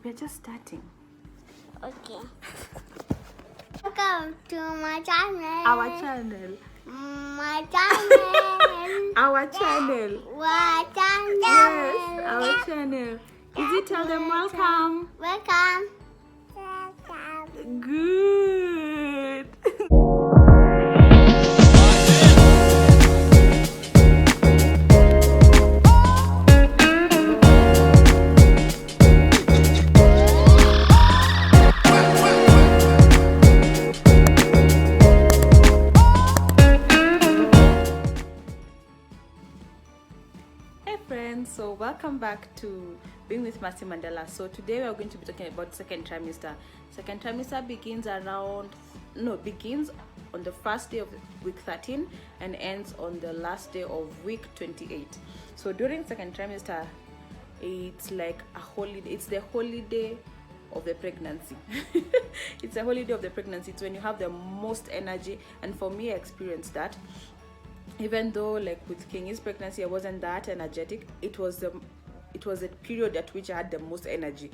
We're just starting. Okay. Welcome to my channel. Our channel. My channel. Our channel. Our channel. Yes, our channel. Izzy, tell them welcome. Welcome. Good. Hey friends, so welcome back to Being with Mercy Mandela. So today we are going to be talking about second trimester. Second trimester begins begins on the first day of week 13 and ends on the last day of week 28. So during second trimester, it's like a holiday. It's the holiday of the pregnancy. It's a holiday of the pregnancy. It's when you have the most energy, and for me, I experienced that. Even though, like with Kingy's pregnancy, I wasn't that energetic. It was a period at which I had the most energy.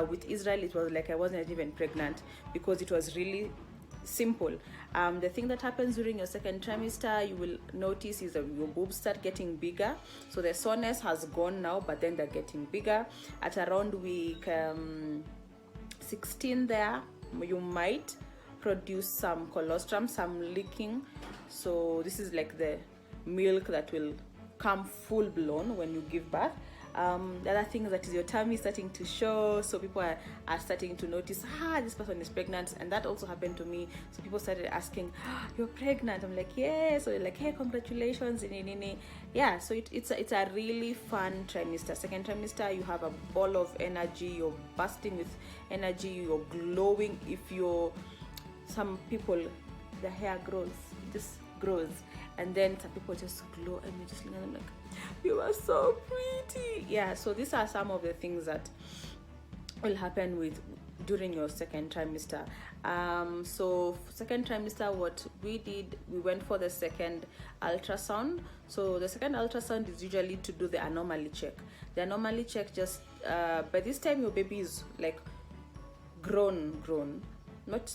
With Israel, it was like I wasn't even pregnant because it was really simple. The thing that happens during your second trimester, you will notice, is that your boobs start getting bigger. So the soreness has gone now, but then they're getting bigger. At around week 16 there, you might produce some colostrum, some leaking. So this is like the milk that will come full blown when you give birth. The other thing is that is your tummy starting to show, so people are starting to notice, this person is pregnant. And that also happened to me. So people started asking, you're pregnant? I'm like, yeah. So they're like, hey, congratulations. Yeah, so it's a really fun trimester. Second trimester, you have a ball of energy, you're bursting with energy, you're glowing. Some people, the hair just grows, and then some people just glow, and you just look at them like, you are so pretty. Yeah, so these are some of the things that will happen during your second trimester. So second trimester, what we did, we went for the second ultrasound. So the second ultrasound is usually to do the anomaly check. The anomaly check just by this time your baby is like grown, not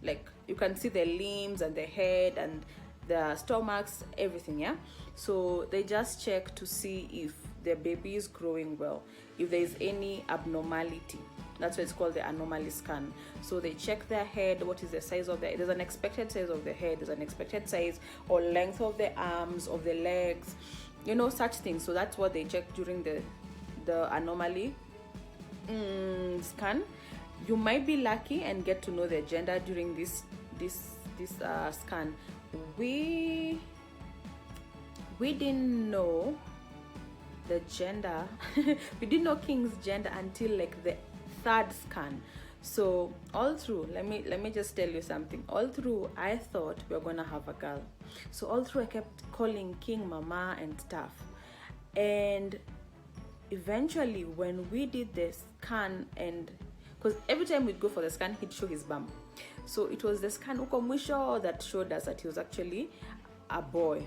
like you can see the limbs and the head and the stomachs, everything. Yeah, so they just check to see if the baby is growing well, if there is any abnormality. That's why it's called the anomaly scan. So they check their head, what is the size of there's an expected size of the head, there's an expected size or length of the arms, of the legs, such things. So that's what they check during the anomaly scan. You might be lucky and get to know their gender during this scan. We didn't know the gender. We didn't know King's gender until like the third scan. So all through, let me just tell you something. All through, I thought we were gonna have a girl. So all through, I kept calling King Mama and stuff. And eventually, when we did the scan, and because every time we'd go for the scan, he'd show his bum. So it was the scan uko mwisho that showed us that he was actually a boy.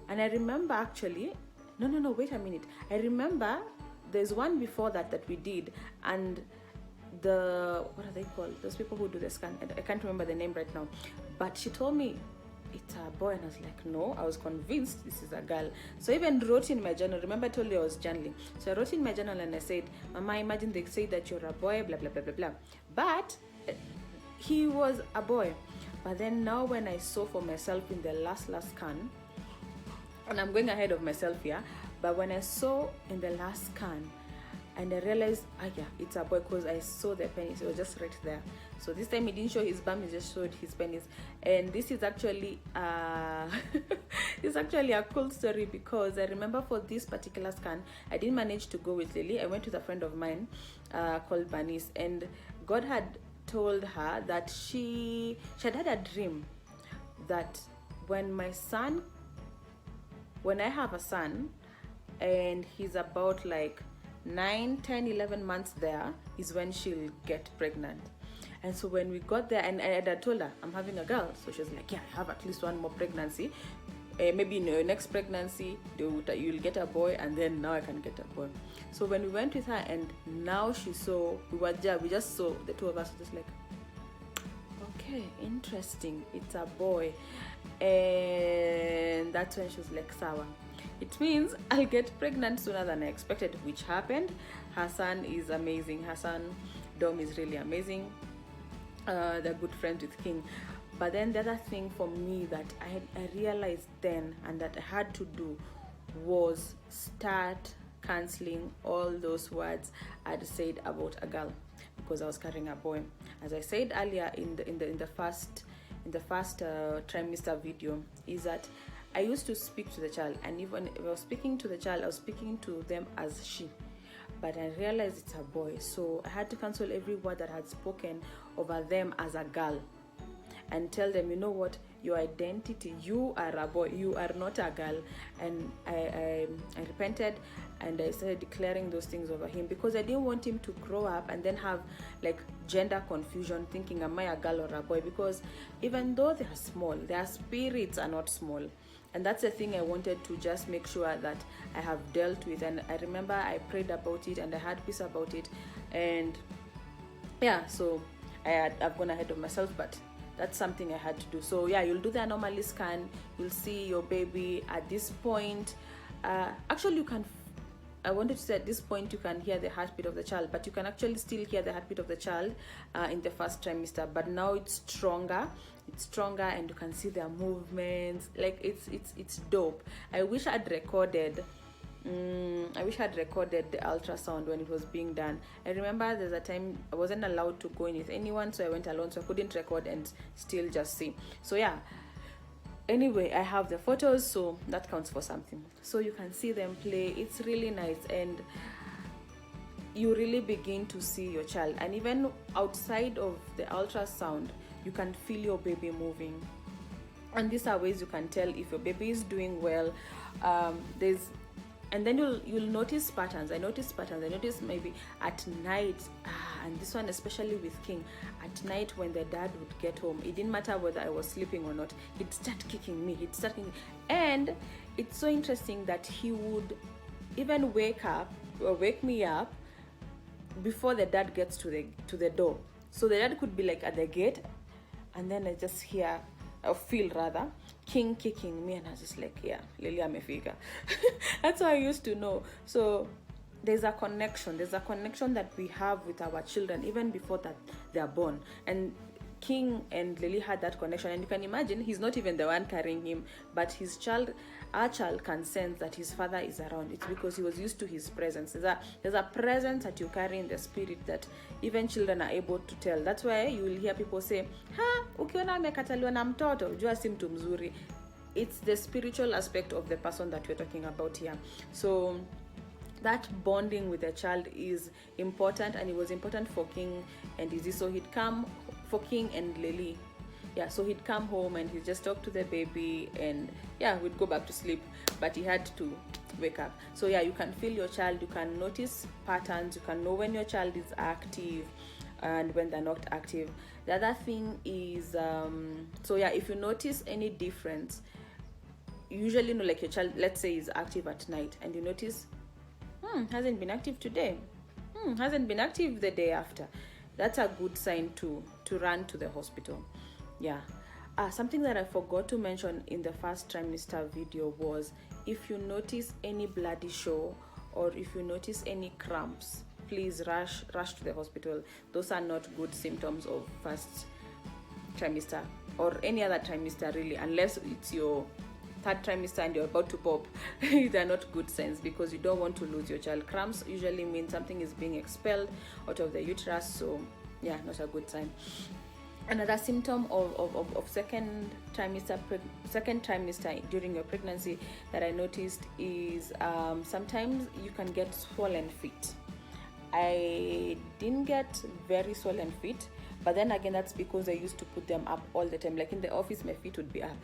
And I remember actually, no, wait a minute. I remember there's one before that we did, and what are they called? Those people who do the scan. I can't remember the name right now. But she told me it's a boy, and I was like, no, I was convinced this is a girl. So I even wrote in my journal. Remember I told you I was journaling. So I wrote in my journal and I said, Mama, imagine they say that you're a boy, blah blah blah blah blah. But he was a boy. But then now when I saw for myself in the last scan, and I'm going ahead of myself here, but when I saw in the last scan, and I realized, it's a boy, because I saw the penis. It was just right there. So this time he didn't show his bum, he just showed his penis. And this is actually it's actually a cool story, because I remember for this particular scan, I didn't manage to go with Lily. I went with a friend of mine called Bernice, and God had told her that she had had a dream that when I have a son and he's about like 9, 10, 11 months, there is when she'll get pregnant. And so when we got there, and I had told her I'm having a girl, so she's like, I have at least one more pregnancy. maybe in your next pregnancy you'll get a boy, and then now I can get a boy. So when we went with her, and now she saw, we just saw the two of us, just like, okay, interesting, it's a boy. And that's when she was like, sawa, it means I'll get pregnant sooner than I expected, which happened. Her son is amazing. Her son Dom is really amazing. They're good friends with King. But then the other thing for me that I realized then, and that I had to do, was start canceling all those words I'd said about a girl, because I was carrying a boy. As I said earlier in the first trimester video, is that I used to speak to the child, and even if I was speaking to the child, I was speaking to them as she. But I realized it's a boy, so I had to cancel every word that I had spoken over them as a girl, and tell them, you know what, your identity, you are a boy, you are not a girl. And I repented, and I started declaring those things over him, because I didn't want him to grow up and then have like gender confusion, thinking, am I a girl or a boy? Because even though they are small, their spirits are not small. And that's the thing I wanted to just make sure that I have dealt with. And I remember I prayed about it, and I had peace about it. And yeah, so I've gone ahead of myself, but that's something I had to do. So yeah, you'll do the anomaly scan, you'll see your baby at this point. Actually, you can, I wanted to say at this point you can hear the heartbeat of the child, but you can actually still hear the heartbeat of the child in the first trimester. But now it's stronger, and you can see their movements. Like it's dope. I wish I'd recorded the ultrasound when it was being done. I remember there's a time I wasn't allowed to go in with anyone, so I went alone, so I couldn't record and still just see. So yeah, anyway, I have the photos, so that counts for something. So you can see them play. It's really nice, and you really begin to see your child. And even outside of the ultrasound, you can feel your baby moving. And these are ways you can tell if your baby is doing well. And then you'll notice patterns. I noticed maybe at night, and this one especially with King, at night when the dad would get home, it didn't matter whether I was sleeping or not, he'd start kicking me, and it's so interesting that he would even wake me up before the dad gets to the door. So the dad could be like at the gate, and then I just hear, or feel rather, King kicking me, and I was just like, yeah, Lily amefika. That's how I used to know. So there's a connection that we have with our children even before that they are born. And King and Lily had that connection, and you can imagine he's not even the one carrying him, but our child can sense that his father is around. It's because he was used to his presence. There's a presence that you carry in the spirit that even children are able to tell. That's why you will hear people say, ukiona amekataliwa na mtoto, jua si mtu mzuri. It's the spiritual aspect of the person that we're talking about here. So that bonding with the child is important, and it was important for King and Izzy. So he'd come, for King and Lily, yeah, so he'd come home and he'd just talk to the baby, and yeah, we'd go back to sleep, but he had to wake up. So yeah, you can feel your child, you can notice patterns, you can know when your child is active and when they're not active. The other thing is, so yeah, if you notice any difference, usually, like your child, let's say, is active at night, and you notice, hasn't been active today, hasn't been active the day after, that's a good sign to run to the hospital. Yeah. Something that I forgot to mention in the first trimester video was, if you notice any bloody show, or if you notice any cramps, please rush to the hospital. Those are not good symptoms of first trimester or any other trimester really, unless it's your third trimester and you're about to pop. They're not good signs, because you don't want to lose your child. Cramps usually mean something is being expelled out of the uterus, so yeah, not a good sign. Another symptom of second trimester during your pregnancy that I noticed is sometimes you can get swollen feet. I didn't get very swollen feet, but then again, that's because I used to put them up all the time. Like in the office, my feet would be up.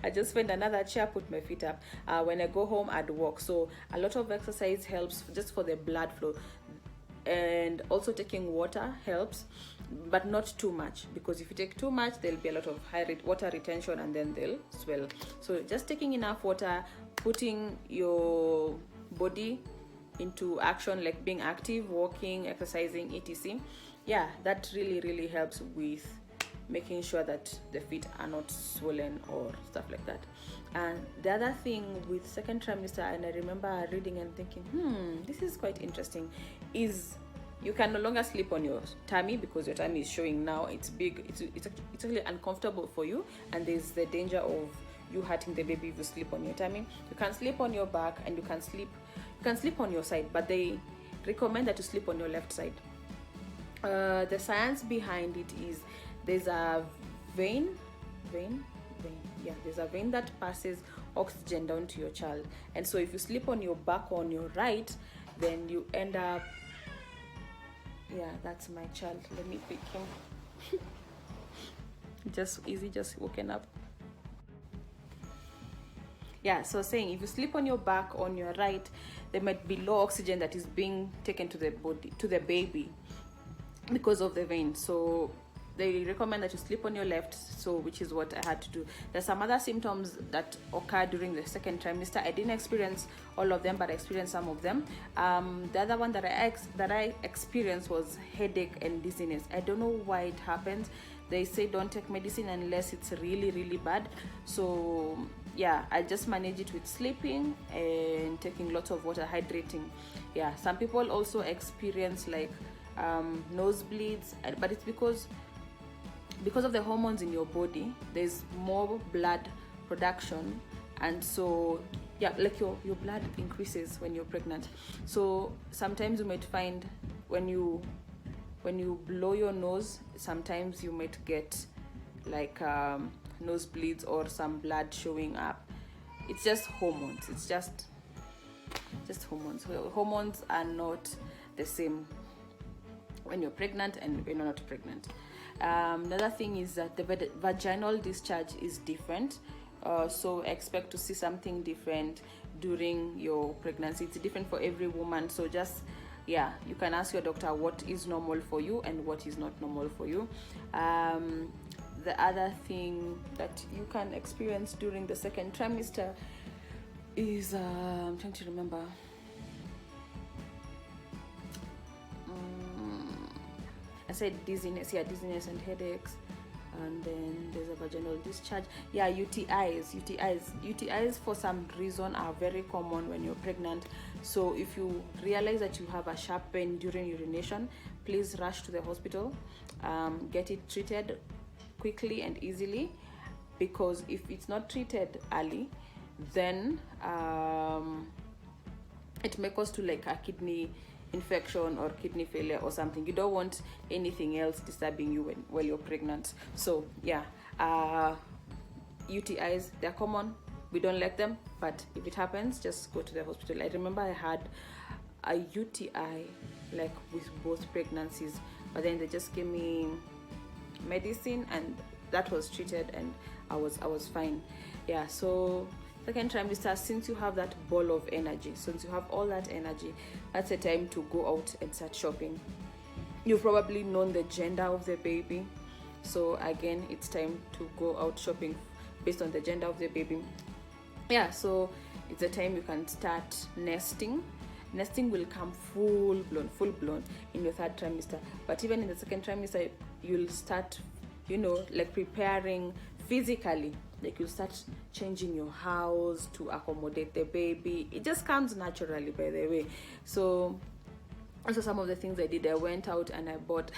I just find another chair, put my feet up. When I go home, I'd walk. So a lot of exercise helps just for the blood flow. and also taking water helps, but not too much, because if you take too much there'll be a lot of water retention and then they'll swell. So just taking enough water, putting your body into action, like being active, walking, exercising, etc. Yeah, that really helps with making sure that the feet are not swollen or stuff like that. And the other thing with second trimester, and I remember reading and thinking, this is quite interesting, is you can no longer sleep on your tummy, because your tummy is showing now, it's big, it's actually uncomfortable for you, and there's the danger of you hurting the baby if you sleep on your tummy. You can sleep on your back, and you can sleep on your side, but they recommend that you sleep on your left side. The science behind it is there's a vein, there's a vein that passes oxygen down to your child, and so if you sleep on your back or on your right, then you end up, that's my child, let me pick him. Just woken up. So saying, if you sleep on your back, on your right, there might be low oxygen that is being taken to the body, to the baby, because of the vein. So they recommend that you sleep on your left, so which is what I had to do. There's some other symptoms that occur during the second trimester. I didn't experience all of them, but I experienced some of them. The other one that I experienced was headache and dizziness. I don't know why it happens. They say don't take medicine unless it's really bad. So I just manage it with sleeping and taking lots of water, hydrating. Some people also experience like nosebleeds, but it's because of the hormones in your body. There's more blood production, and so like your blood increases when you're pregnant. So sometimes you might find when you blow your nose, sometimes you might get like nosebleeds or some blood showing up. It's just hormones. It's just hormones. Hormones are not the same when you're pregnant and when you're not pregnant. Another thing is that the vaginal discharge is different, so expect to see something different during your pregnancy. It's different for every woman, so just you can ask your doctor what is normal for you and what is not normal for you. The other thing that you can experience during the second trimester is I'm trying to remember. I said dizziness and headaches, and then there's a vaginal discharge. UTIs for some reason are very common when you're pregnant. So if you realize that you have a sharp pain during urination, please rush to the hospital, get it treated quickly and easily, because if it's not treated early, then it may cause to like a kidney infection or kidney failure or something. You don't want anything else disturbing you while you're pregnant. So UTIs, they're common, we don't like them, but if it happens, just go to the hospital. I remember I had a UTI like with both pregnancies, but then they just gave me medicine and that was treated and I was fine. So second trimester, since you have that ball of energy, since you have all that energy, that's a time to go out and start shopping. You've probably known the gender of the baby, so again, it's time to go out shopping based on the gender of the baby. So it's a time you can start nesting. Nesting will come full blown in your third trimester, but even in the second trimester, you'll start, like preparing physically. Like you'll start changing your house to accommodate the baby. It just comes naturally, by the way. So also some of the things I did, I went out and I bought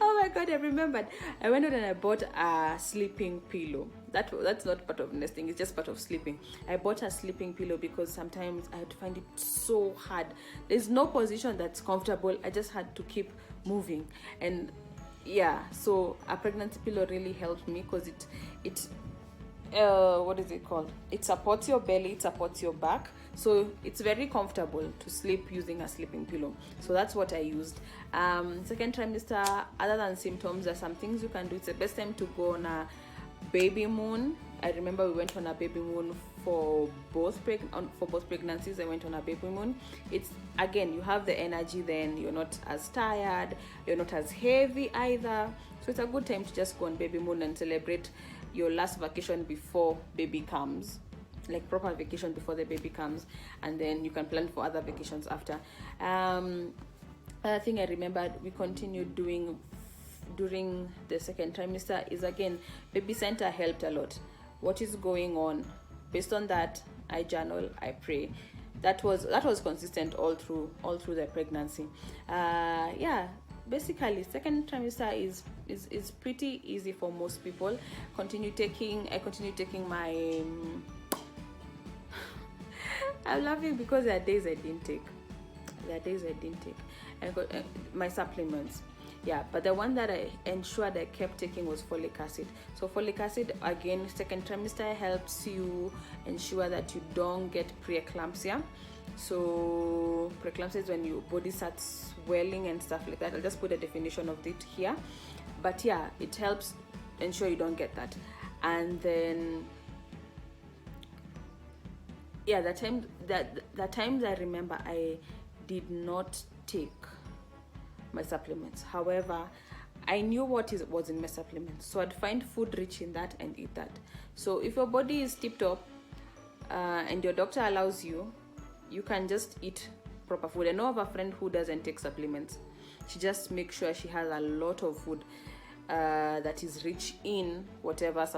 oh my god, I remembered. I went out and I bought a sleeping pillow. That's not part of nesting, it's just part of sleeping. I bought a sleeping pillow because sometimes I had to find it so hard. There's no position that's comfortable. I just had to keep moving. And so a pregnancy pillow really helped me because it what is it called? It supports your belly, it supports your back, so it's very comfortable to sleep using a sleeping pillow. So that's what I used. Second trimester, other than symptoms, there's some things you can do. It's the best time to go on a baby moon. I remember we went on a baby moon for both pregnancies. I went on a baby moon. It's again, you have the energy, then you're not as tired, you're not as heavy either. So it's a good time to just go on baby moon and celebrate your last vacation before baby comes, like proper vacation before the baby comes, and then you can plan for other vacations after. Other thing I remembered we continued doing during the second trimester is, again, baby center helped a lot. What is going on? Based on that, I journal, I pray. That was consistent all through the pregnancy. Basically second trimester is pretty easy for most people. I continue taking my I'm laughing because there are days I didn't take. I got my supplements. Yeah, but the one that I ensured I kept taking was folic acid. So folic acid, again, second trimester, helps you ensure that you don't get preeclampsia. So preeclampsia is when your body starts swelling and stuff like that. I'll just put a definition of it here. But yeah, it helps ensure you don't get that. And then yeah, the times I remember I did not take my supplements. However, I knew what was in my supplements, so I'd find food rich in that and eat that. So if your body is tip top and your doctor allows you, you can just eat proper food. I know of a friend who doesn't take supplements. She just makes sure she has a lot of food that is rich in whatever is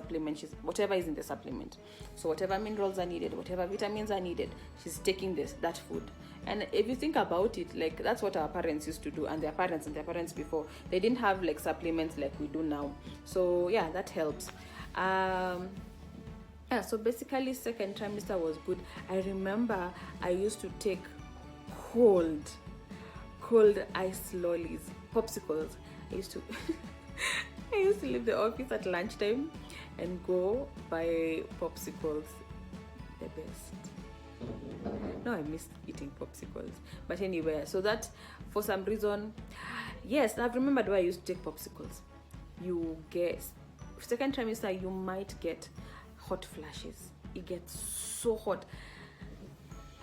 in the supplement. So whatever minerals are needed, whatever vitamins are needed, she's taking that food. And if you think about it, like, that's what our parents used to do, and their parents before. They didn't have like supplements like we do now. So yeah, that helps. So basically second trimester was good. I remember I used to take cold ice lollies, popsicles. I used to leave the office at lunchtime and go buy popsicles. The best. No, I miss eating popsicles. But anyway, so that for some reason, yes, I've remembered why I used to take popsicles. You get second trimester, you might get hot flashes. It gets so hot.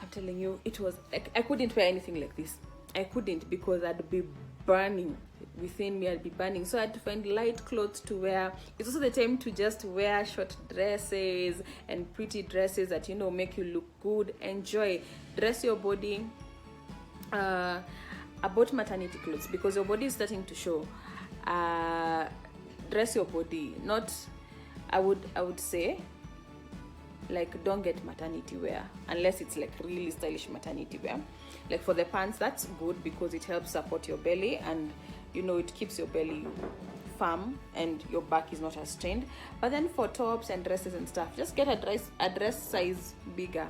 I'm telling you, it was like I couldn't wear anything like this. I couldn't, because I'd be burning within me. I'd be burning, so I had to find light clothes to wear. It's also the time to just wear short dresses and pretty dresses that make you look good. Enjoy, dress your body. About maternity clothes, because your body is starting to show. Dress your body. Not, I would say, like, don't get maternity wear unless it's like really stylish maternity wear. Like for the pants, that's good because it helps support your belly, and it keeps your belly firm and your back is not as strained. But then for tops and dresses and stuff, just get a dress size bigger.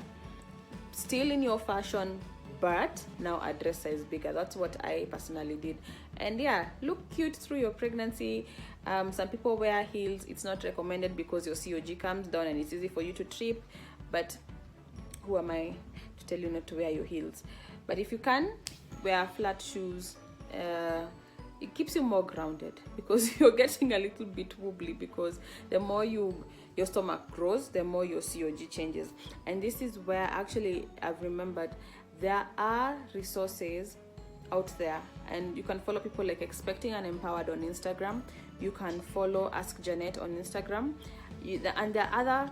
Still in your fashion, but now a dress size bigger. That's what I personally did. And yeah, look cute through your pregnancy. Some people wear heels. It's not recommended because your COG comes down and it's easy for you to trip. But who am I to tell you not to wear your heels? But if you can, wear flat shoes. It keeps you more grounded, because you're getting a little bit wobbly, because the more your stomach grows, the more your COG changes. And this is where actually I've remembered there are resources out there, and you can follow people like Expecting and Empowered on Instagram. You can follow Ask Janet on Instagram, and there are other,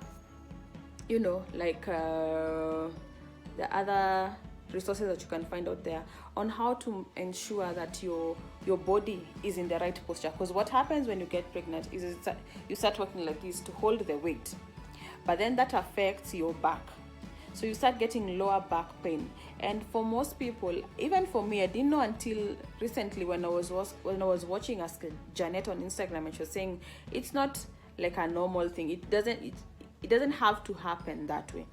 the other resources that you can find out there on how to ensure that your body is in the right posture. Because what happens when you get pregnant is you start working like this to hold the weight, but then that affects your back. So you start getting lower back pain. And for most people, even for me, I didn't know until recently when I was watching Ask Janet on Instagram, and she was saying it's not like a normal thing. It doesn't have to happen that way.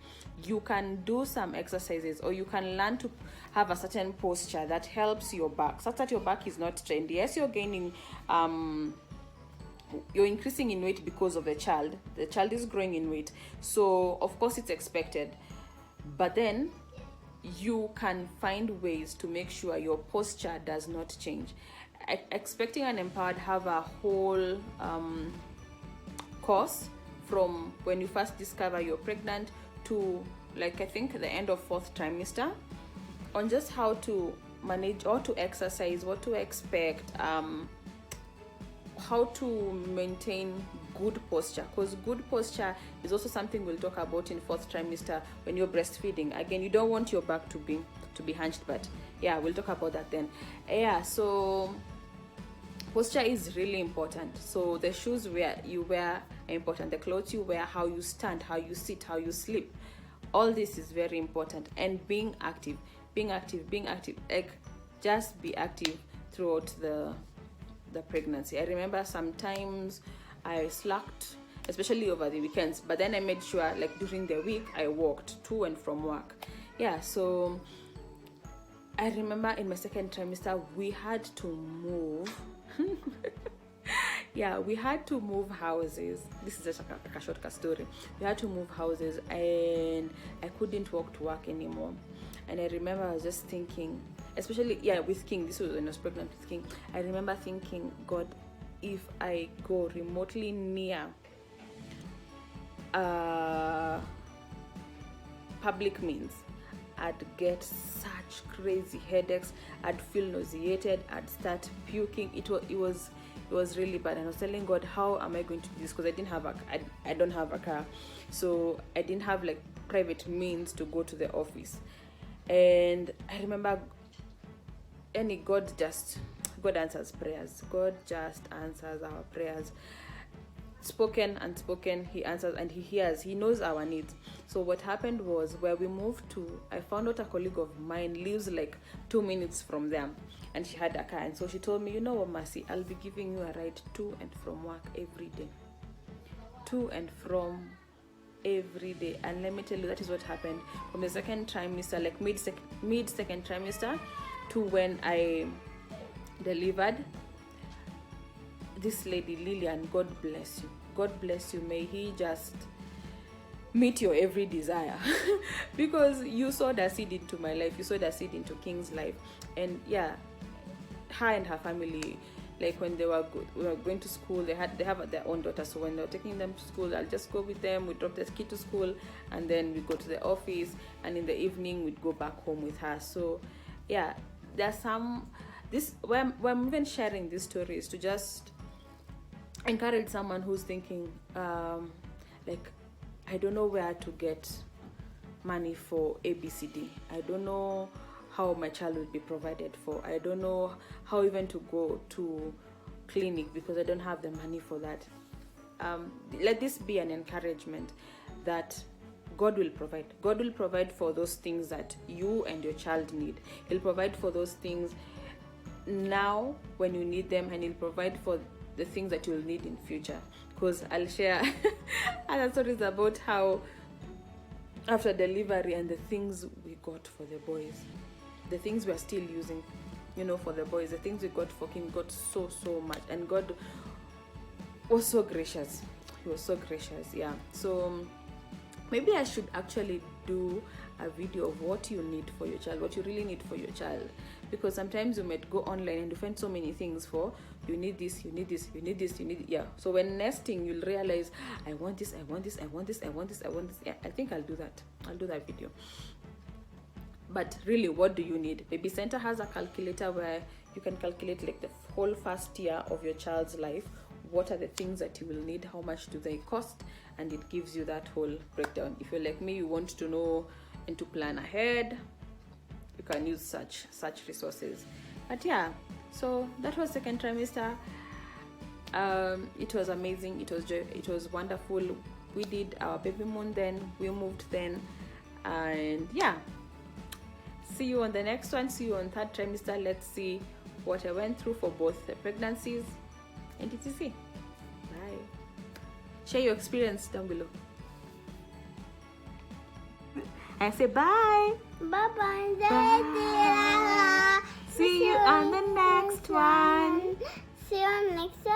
You can do some exercises, or you can learn to have a certain posture that helps your back, such that your back is not strained. Yes, you're gaining, you're increasing in weight because of the child. The child is growing in weight, so of course it's expected. But then you can find ways to make sure your posture does not change. Expecting and Empowered have a whole course from when you first discover you're pregnant to, like, I think the end of 4th trimester, on just how to manage or to exercise, what to expect, how to maintain good posture, because good posture is also something we'll talk about in 4th trimester when you're breastfeeding. Again, you don't want your back to be hunched, but yeah, we'll talk about that then. Yeah, so posture is really important. So the shoes you wear are important, the clothes you wear, how you stand, how you sit, how you sleep, all this is very important. And being active, like, just be active throughout the pregnancy. I remember sometimes I slacked, especially over the weekends, but then I made sure, like, during the week I walked to and from work. Yeah, so I remember in my 2nd trimester we had to move yeah, we had to move houses. This is just like a short story. We had to move houses and I couldn't walk to work anymore. And I remember I was just thinking, especially, yeah, with King, this was when I was pregnant with King, I remember thinking, God, if I go remotely near public means, I'd get such crazy headaches, I'd feel nauseated, I'd start puking. It was really bad, and I was telling God, how am I going to do this? Because I don't have a car, so I didn't have, like, private means to go to the office. And I remember, God answers prayers. God just answers our prayers. Spoken, unspoken, he answers and he hears. He knows our needs. So what happened was, where we moved to, I found out a colleague of mine lives like 2 minutes from them, and she had a car. And so she told me, you know what, Mercy, I'll be giving you a ride to and from work every day. To and from every day. And let me tell you, that is what happened from the 2nd trimester, like mid 2nd trimester, to when I delivered. This lady Lillian, God bless you, may he just meet your every desire because you sowed a seed into my life, you sowed a seed into King's life. And yeah, her and her family, like, when we were going to school, they have their own daughter, so when they were taking them to school, I'll just go with them. We drop the kid to school and then we go to the office, and in the evening we'd go back home with her. So yeah, there's where I'm even sharing this story is to just encourage someone who's thinking, like, I don't know where to get money for ABCD. I don't know how my child will be provided for. I don't know how even to go to clinic because I don't have the money for that. Let this be an encouragement that God will provide. God will provide for those things that you and your child need. He'll provide for those things now when you need them, and he'll provide for the things that you'll need in future. Because I'll share other stories about how after delivery and the things we got for the boys, the things we're still using, for the boys, the things we got for King, got so much, and God was so gracious. He was so gracious. Yeah, so maybe I should actually do a video of what you need for your child, what you really need for your child, because sometimes you might go online and you find so many things for, you need this, you need this, you need this, you need, yeah. So when nesting, you'll realize, I want this, I want this, I want this, I want this, I want this. Yeah, I think I'll do that video. But really, what do you need? Baby Center has a calculator where you can calculate, like, the whole first year of your child's life. What are the things that you will need? How much do they cost? And it gives you that whole breakdown. If you're like me, you want to know and to plan ahead, you can use such resources. But yeah, so that was 2nd trimester. It was amazing. It was wonderful. We did our baby moon then, we moved then, and yeah, see you on the next one. See you on 3rd trimester. Let's see what I went through for both the pregnancies and etc. Bye. Share your experience down below. I say bye. Bye-bye. Bye. See you on the next one. See you on next